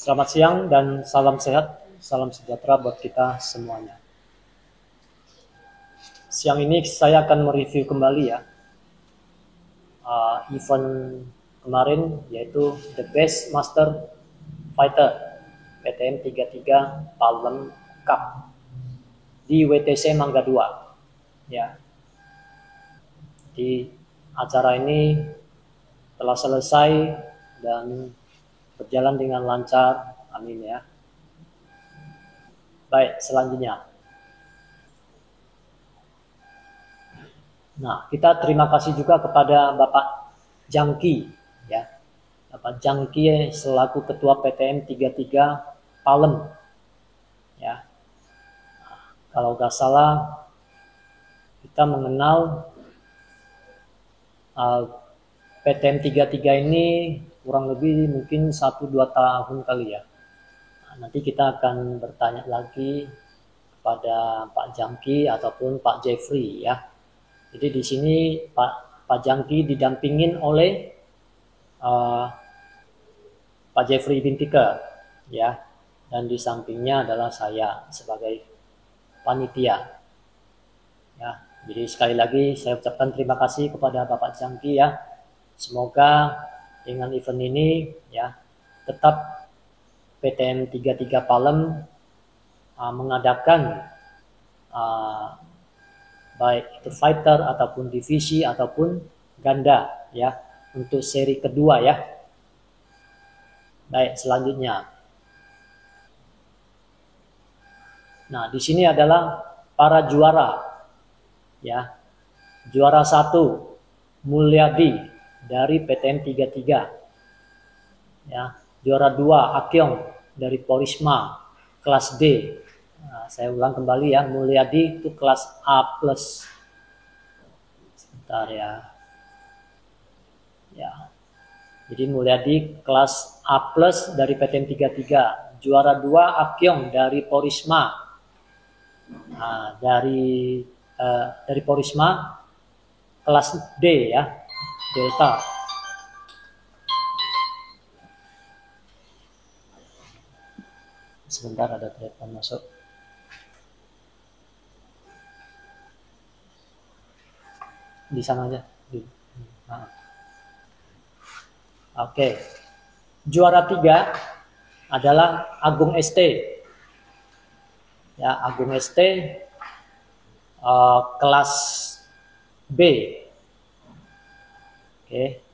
Selamat siang dan salam sehat, salam sejahtera buat kita semuanya. Siang ini saya akan mereview kembali ya event kemarin, yaitu The Best Master Fighter PTM 33 Palem Cup di WTC Mangga 2 ya. Di acara ini telah selesai dan berjalan dengan lancar, amin ya. Baik, selanjutnya. Nah, kita terima kasih juga kepada Bapak Jangki ya. Bapak Jangki selaku Ketua PTM 33 Palem ya. Nah, kalau nggak salah kita mengenal PTM 33 ini kurang lebih mungkin 1-2 tahun kali ya. Nah, nanti kita akan bertanya lagi kepada Pak Jangki ataupun Pak Jeffrey ya. Jadi di sini Pak Jangki didampingin oleh Pak Jeffrey Bintike ya, dan di sampingnya adalah saya sebagai panitia ya. Jadi sekali lagi saya ucapkan terima kasih kepada Bapak Jangki ya. Semoga dengan event ini ya tetap PTM 33 Palem mengadakan baik itu fighter ataupun divisi ataupun ganda ya untuk seri kedua ya. Baik, selanjutnya. Nah, di sini adalah para juara ya. Juara 1 Mulyadi dari PTM 33 ya. Juara 2 Akyong dari Porisma kelas D. Nah, saya ulang kembali ya, Mulyadi itu kelas A+. Sebentar ya. Ya. Jadi Mulyadi kelas A+ dari PTM 33. Juara 2 Akyong dari Porisma. Nah, dari Porisma kelas D ya, Delta. Sebentar, ada telepon masuk. Di sana aja. Nah. Oke. Juara 3 adalah Agung ST. Ya, Agung ST kelas B. Oke.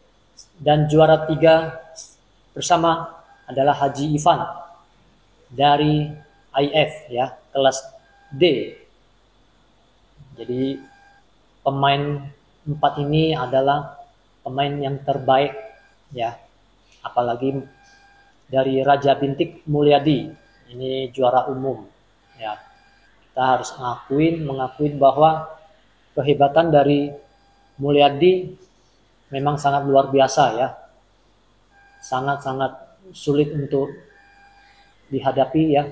Dan juara 3 bersama adalah Haji Ivan dari IF ya, kelas D. Jadi pemain 4 ini adalah pemain yang terbaik ya. Apalagi dari Raja Bintik Mulyadi, ini juara umum ya. Kita harus mengakuin bahwa kehebatan dari Mulyadi memang sangat luar biasa ya. Sangat-sangat sulit untuk dihadapi ya.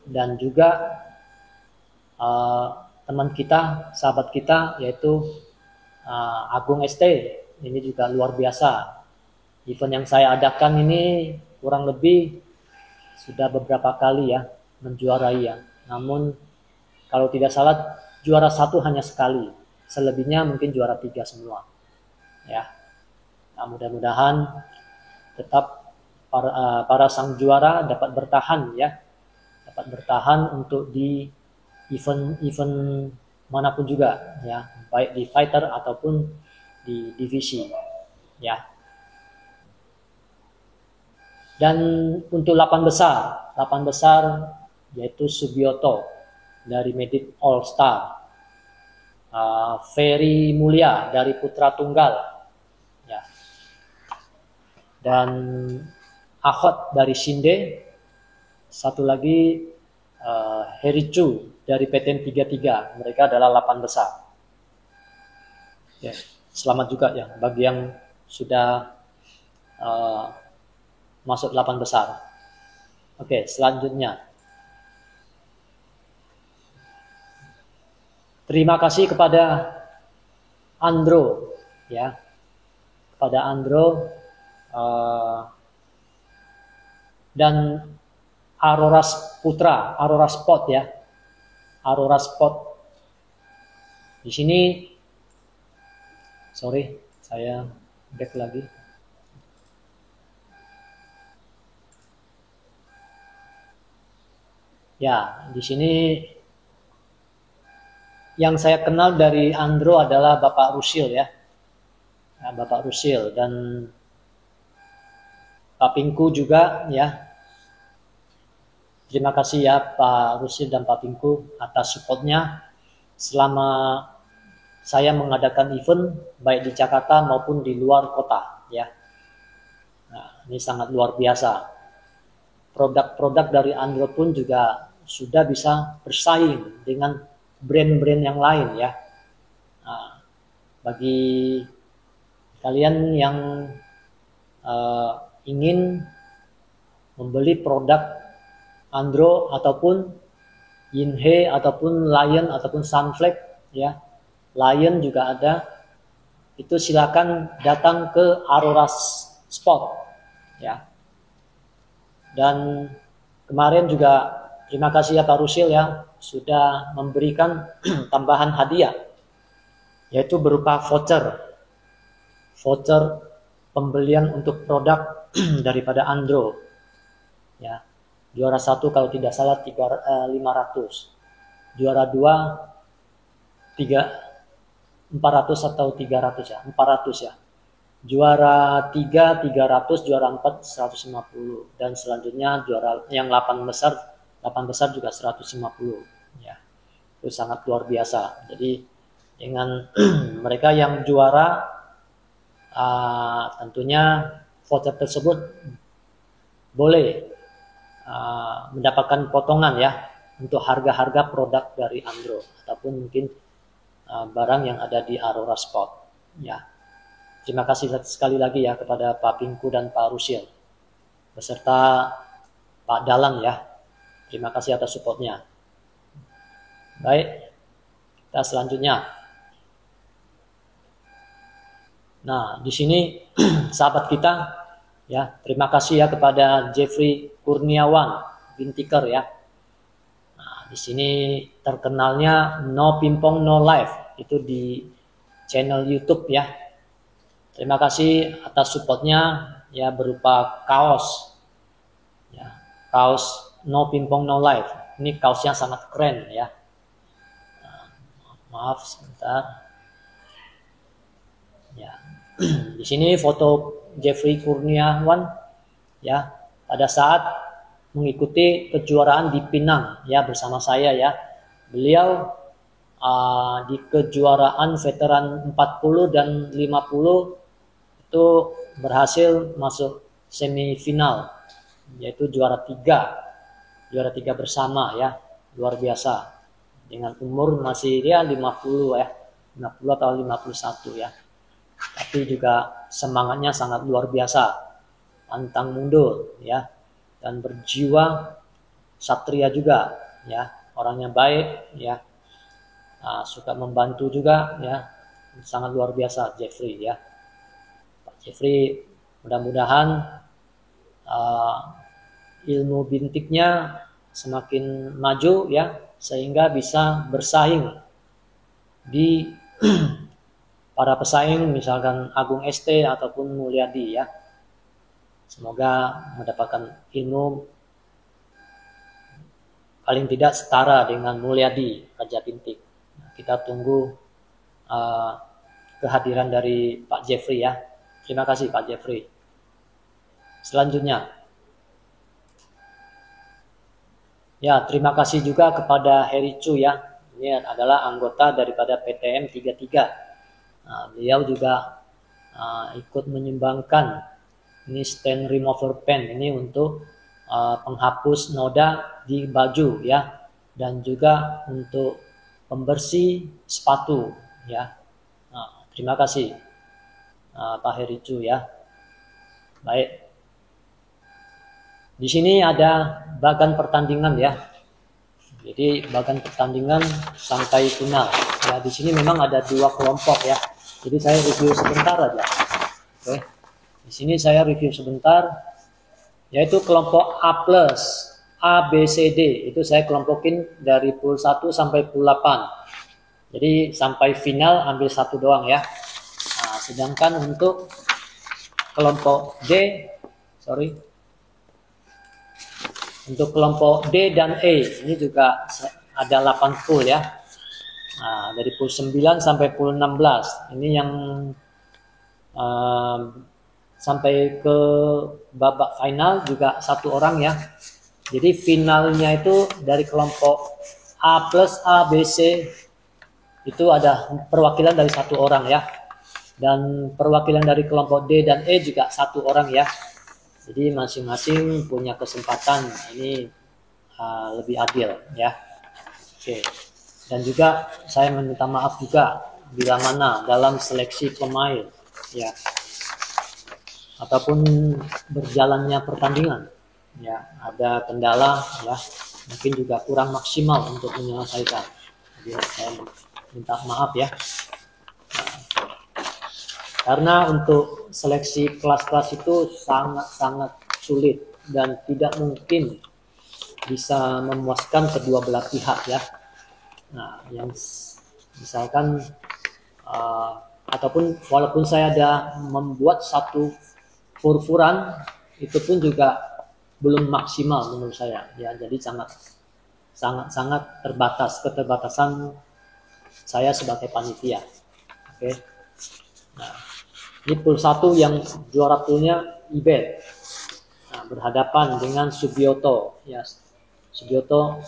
Dan juga teman kita, sahabat kita yaitu Agung ST, ini juga luar biasa. Event yang saya adakan ini kurang lebih sudah beberapa kali ya menjuarai ya. Namun kalau tidak salah juara 1 hanya sekali, selebihnya mungkin juara 3 semua ya. Nah, mudah-mudahan tetap para sang juara dapat bertahan ya, dapat bertahan untuk di event manapun juga ya, baik di fighter ataupun di divisi ya. Dan untuk 8 besar yaitu Subioto dari Medit All Star, Ferry Mulia dari Putra Tunggal ya, dan Ahot dari Shinde, satu lagi Herichu dari PTM 33. Mereka adalah 8 besar. Ya, selamat juga ya bagi yang sudah masuk 8 besar. Oke, selanjutnya. Terima kasih kepada Andro ya. Kepada Andro dan Aurora Putra, Aurora Spot ya. Aurora Spot. Di sini, sorry, saya back lagi. Ya, di sini yang saya kenal dari Andro adalah Bapak Rusil ya. Bapak Rusil dan Pak Pingku juga ya. Terima kasih ya Pak Rusil dan Pak Pingku atas supportnya selama saya mengadakan event baik di Jakarta maupun di luar kota ya. Nah, ini sangat luar biasa. Produk-produk dari Andro pun juga sudah bisa bersaing dengan brand-brand yang lain ya. Nah, bagi kalian yang ingin membeli produk Andro ataupun Yinhe ataupun Lion ataupun Sunflake ya, Lion juga ada, itu silakan datang ke Aurora Spot ya. Dan kemarin juga terima kasih ya Pak Rusil ya sudah memberikan tambahan hadiah yaitu berupa voucher pembelian untuk produk daripada Andro ya. Juara 1 kalau tidak salah 500, juara 2 400 atau 300 ya, 400 ya. Juara 3 300, juara 4 150 dan selanjutnya juara yang 8 besar juga 150 ya. Itu sangat luar biasa. Jadi dengan mereka yang juara tentunya voucher tersebut boleh mendapatkan potongan ya untuk harga-harga produk dari Andro ataupun mungkin barang yang ada di Aurora Spot ya. Terima kasih sekali lagi ya kepada Pak Pingku dan Pak Rusil beserta Pak Dalan ya. Terima kasih atas supportnya. Baik, kita selanjutnya. Nah, di sini sahabat kita ya, terima kasih ya kepada Jeffrey Kurniawan Bintiker ya. Nah, di sini terkenalnya No Pimpong No Life itu di channel YouTube ya. Terima kasih atas supportnya ya berupa kaos ya, kaos No Pimpong No Life. Ini kaosnya sangat keren ya. Nah, maaf sebentar. Ya. Di sini foto Jeffrey Kurniawan ya pada saat mengikuti kejuaraan di Pinang ya bersama saya ya. Beliau di kejuaraan veteran 40 dan 50 itu berhasil masuk semifinal yaitu juara 3 bersama ya, luar biasa dengan umur masih dia 50 ya, 50 atau 51 ya. Tapi juga semangatnya sangat luar biasa, pantang mundur ya, dan berjiwa satria juga ya, orangnya baik ya, suka membantu juga ya, sangat luar biasa Jeffrey ya. Pak Jeffrey mudah-mudahan ilmu bintiknya semakin maju ya, sehingga bisa bersaing di para pesaing misalkan Agung ST ataupun Mulyadi ya. Semoga mendapatkan ilmu paling tidak setara dengan Mulyadi Raja Bintik. Kita tunggu kehadiran dari Pak Jeffrey ya. Terima kasih Pak Jeffrey. Selanjutnya ya, terima kasih juga kepada Heri Chu ya. Ini adalah anggota daripada PTM 33. Nah, beliau juga ikut menyumbangkan ini stand remover pen ini untuk penghapus noda di baju ya, dan juga untuk pembersih sepatu ya. Nah, terima kasih Pak Hericu ya. Baik, di sini ada bagan pertandingan ya. Jadi bagan pertandingan sampai final ya. Di sini memang ada 2 kelompok ya. Jadi saya review sebentar aja. Oke. Di sini saya review sebentar. yaitu kelompok A plus, A, B, C, D. Itu saya kelompokin dari pool 1 sampai pool 8. Jadi sampai final ambil satu doang ya. Nah, sedangkan untuk kelompok D, untuk kelompok D dan E, ini juga ada 8 pool ya. Nah, dari pool 9 sampai pool 16. Ini yang sampai ke babak final juga satu orang ya. Jadi finalnya itu dari kelompok A plus A, B, C itu ada perwakilan dari satu orang ya. Dan perwakilan dari kelompok D dan E juga satu orang ya. Jadi masing-masing punya kesempatan, ini lebih adil ya. Oke. Dan juga saya meminta maaf juga bila mana dalam seleksi pemain ya, ataupun berjalannya pertandingan ya, ada kendala ya, mungkin juga kurang maksimal untuk menyelesaikan. Jadi saya minta maaf ya. Karena untuk seleksi kelas-kelas itu sangat-sangat sulit dan tidak mungkin bisa memuaskan kedua belah pihak ya. Nah, yang misalkan ataupun walaupun saya ada membuat satu furfuran, itu pun juga belum maksimal menurut saya ya. Jadi sangat terbatas, keterbatasan saya sebagai panitia. Oke. Nah, ini pool 1 yang juara poolnya Ibet. Nah, berhadapan dengan Subioto ya. Subioto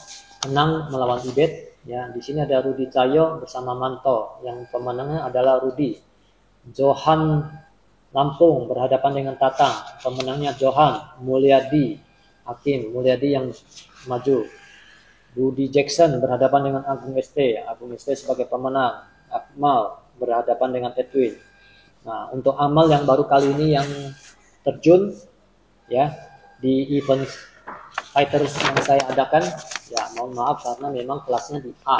menang melawan Ibet ya. Di sini ada Rudi Cahyo bersama Manto, yang pemenangnya adalah Rudi. Johan Lampung berhadapan dengan Tatang, pemenangnya Johan. Mulyadi Hakim, Mulyadi yang maju. Budi Jackson berhadapan dengan Agung ST, Agung ST sebagai pemenang. Akmal berhadapan dengan Edwin. Nah, untuk Amal yang baru kali ini yang terjun ya di event fighters yang saya adakan, ya mohon maaf karena memang kelasnya di A.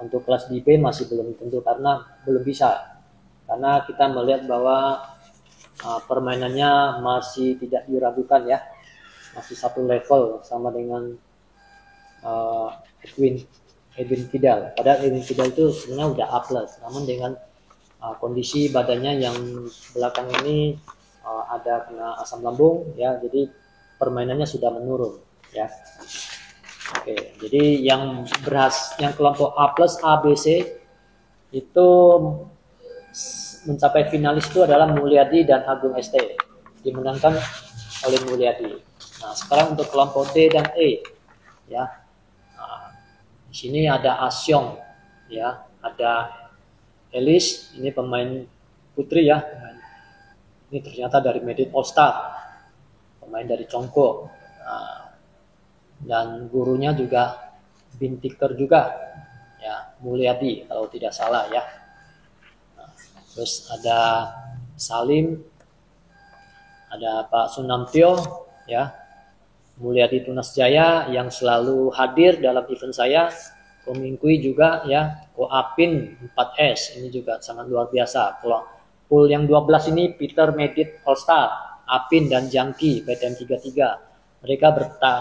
Untuk kelas di B masih belum tentu karena belum bisa. Karena kita melihat bahwa permainannya masih tidak diragukan ya. Masih satu level sama dengan Edwin Kidal. Padahal Edwin Kidal itu sebenarnya udah A+, namun dengan kondisi badannya yang belakang ini ada kena asam lambung ya, jadi permainannya sudah menurun ya. Oke, jadi yang kelompok A+, A, B, C itu mencapai finalis itu adalah Mulyadi dan Agung ST, dimenangkan oleh Mulyadi. Nah, sekarang untuk kelompok D dan E ya. Di sini ada Asyong ya, ada Elis, ini pemain putri ya. Ini ternyata dari Medit All Star, pemain dari Congko. Dan gurunya juga Bintiker juga ya, Mulyadi kalau tidak salah ya. Terus ada Salim, ada Pak Sunamtio ya, Mulyadi Tunas Jaya yang selalu hadir dalam event saya. Komingkui juga ya, Koapin 4S, ini juga sangat luar biasa. Kalau pool yang 12 ini Peter Medit All Star, Apin dan Jangki PTM 33. Mereka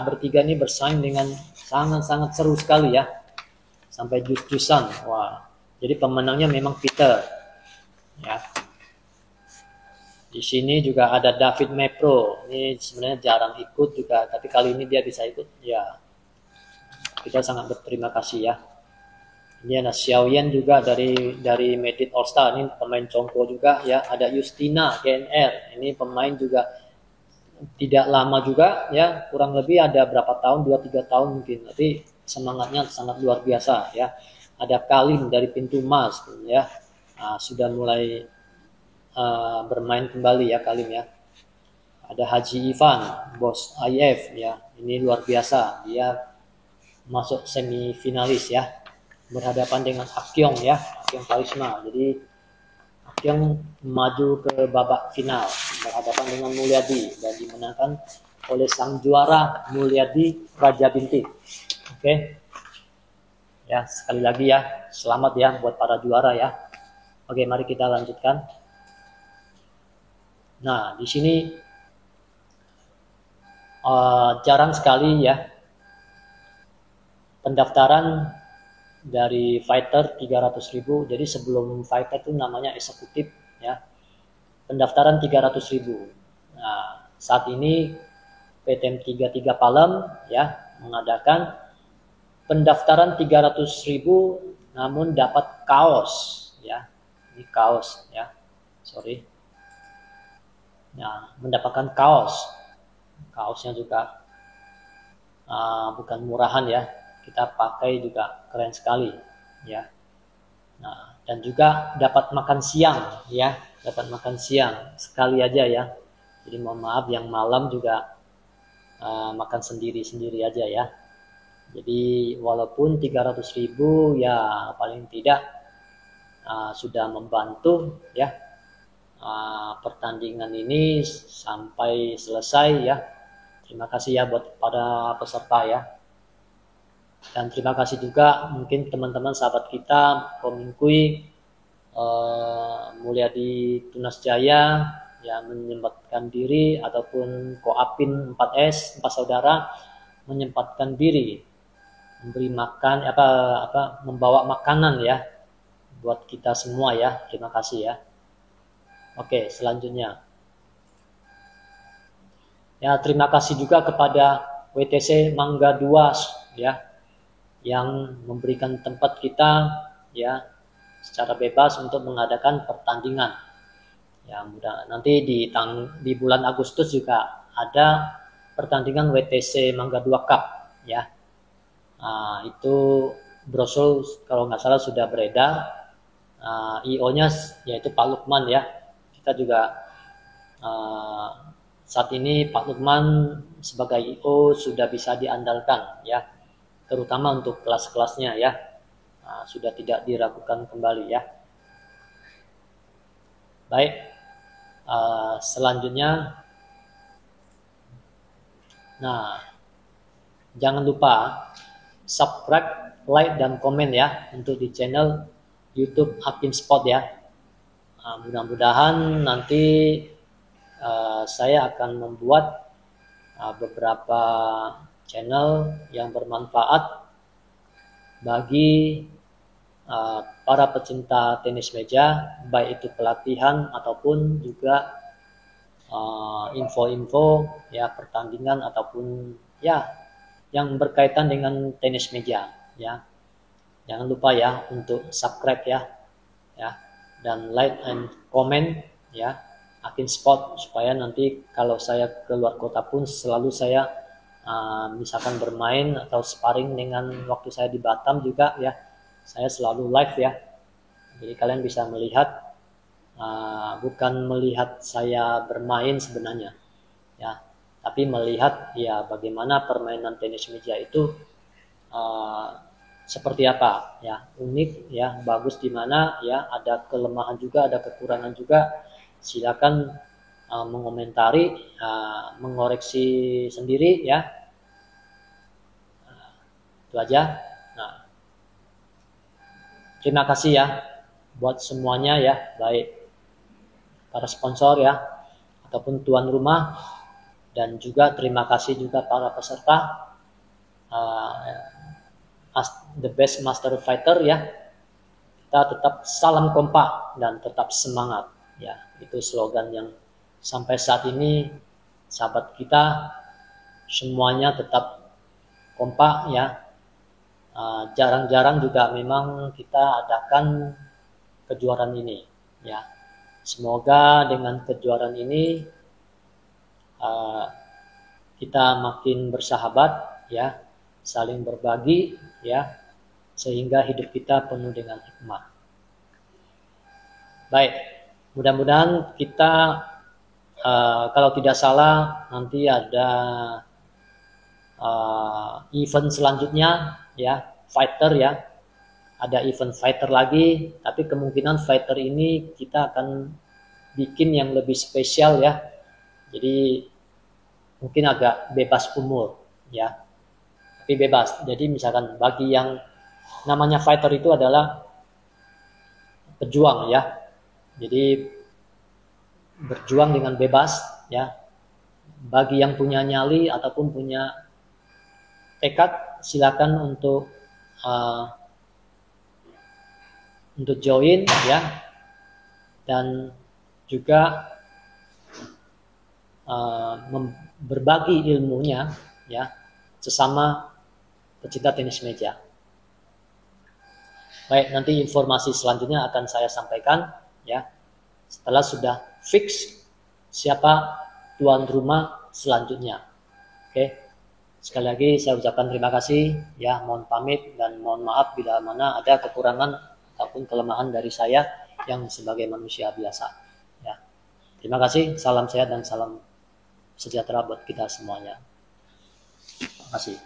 bertiga ini bersaing dengan sangat-sangat seru sekali ya. Sampai jus-jusan. Wah. Jadi pemenangnya memang Peter. Ya. Di sini juga ada David Mepro. Ini sebenarnya jarang ikut juga, tapi kali ini dia bisa ikut. Ya. Kita sangat berterima kasih ya. Ini ada Xiaoyan juga dari Medit All Star, ini pemain Congko juga ya. Ada Justina GNR, ini pemain juga tidak lama juga ya, kurang lebih ada berapa tahun, 2-3 tahun mungkin, tapi semangatnya sangat luar biasa ya. Ada Kalim dari Pintu Mas ya. Sudah mulai bermain kembali ya Kalim ya. Ada Haji Ivan, bos IF ya. Ini luar biasa, dia masuk semifinalis ya, berhadapan dengan Akyong ya, Akyong Karisma. Jadi Akyong maju ke babak final berhadapan dengan Mulyadi dan dimenangkan oleh sang juara Mulyadi Raja Binti. Oke. Ya, sekali lagi ya, selamat ya buat para juara ya. Oke, mari kita lanjutkan. Nah, di sini jarang sekali ya pendaftaran dari fighter 300.000. Jadi sebelum fighter itu namanya eksekutif ya. Pendaftaran 300.000. Nah, saat ini PTM 33 Palem ya mengadakan pendaftaran 300.000 namun dapat kaos ya. Ini kaos ya. Sorry. Nah, mendapatkan kaos. Kaosnya juga bukan murahan ya. Kita pakai juga keren sekali ya. Nah, dan juga dapat makan siang ya, dapat makan siang sekali aja ya. Jadi mohon maaf yang malam juga makan sendiri-sendiri aja ya. Jadi walaupun 300.000 ya paling tidak sudah membantu ya pertandingan ini sampai selesai ya. Terima kasih ya buat para peserta ya. Dan terima kasih juga mungkin teman-teman sahabat kita Komingkui Mulyadi Tunas Jaya yang menyempatkan diri ataupun Koapin 4S 4 saudara menyempatkan diri memberi makan membawa makanan ya buat kita semua ya. Terima kasih ya. Oke, selanjutnya. Ya, terima kasih juga kepada WTC Mangga 2 ya yang memberikan tempat kita ya secara bebas untuk mengadakan pertandingan. Ya, mudah nanti di bulan Agustus juga ada pertandingan WTC Mangga 2 Cup ya. Itu brosur kalau nggak salah sudah beredar. IO-nya yaitu Pak Lukman ya. Kita juga saat ini Pak Lukman sebagai IO sudah bisa diandalkan ya. Terutama untuk kelas-kelasnya ya, sudah tidak diragukan kembali ya. Baik, selanjutnya, nah jangan lupa subscribe, like dan komen ya untuk di channel YouTube Hakim Sport ya. Mudah-mudahan nanti saya akan membuat beberapa channel yang bermanfaat bagi para pecinta tenis meja, baik itu pelatihan ataupun juga info-info ya pertandingan ataupun ya yang berkaitan dengan tenis meja ya. Jangan lupa ya untuk subscribe ya dan like and comment ya Hakim Sport supaya nanti kalau saya keluar kota pun selalu saya misalkan bermain atau sparring dengan waktu saya di Batam juga ya saya selalu live ya, jadi kalian bisa melihat bukan melihat saya bermain sebenarnya ya, tapi melihat ya bagaimana permainan tenis meja itu seperti apa ya, unik ya, bagus di mana ya, ada kelemahan juga ada kekurangan juga. Silakan mengomentari, mengoreksi sendiri ya. Itu aja. Nah, terima kasih ya buat semuanya ya, baik para sponsor ya ataupun tuan rumah, dan juga terima kasih juga para peserta the best master fighter ya. Kita tetap salam kompak dan tetap semangat ya. Itu slogan yang sampai saat ini sahabat kita semuanya tetap kompak ya. Jarang-jarang juga memang kita adakan kejuaraan ini ya. Semoga dengan kejuaraan ini kita makin bersahabat ya, saling berbagi ya, sehingga hidup kita penuh dengan hikmah. Baik, mudah-mudahan kita kalau tidak salah nanti ada event selanjutnya ya, fighter ya, ada event fighter lagi, tapi kemungkinan fighter ini kita akan bikin yang lebih spesial ya, jadi mungkin agak bebas umur ya, tapi bebas. Jadi misalkan bagi yang namanya fighter itu adalah pejuang ya, jadi berjuang dengan bebas ya, bagi yang punya nyali ataupun punya tekad, silakan untuk join ya, dan juga berbagi ilmunya ya sesama pecinta tenis meja. Baik, nanti informasi selanjutnya akan saya sampaikan ya setelah sudah fix siapa tuan rumah selanjutnya. Oke. Sekali lagi saya ucapkan terima kasih ya, mohon pamit dan mohon maaf bila mana ada kekurangan ataupun kelemahan dari saya yang sebagai manusia biasa ya. Terima kasih, salam sehat dan salam sejahtera buat kita semuanya. Terima kasih.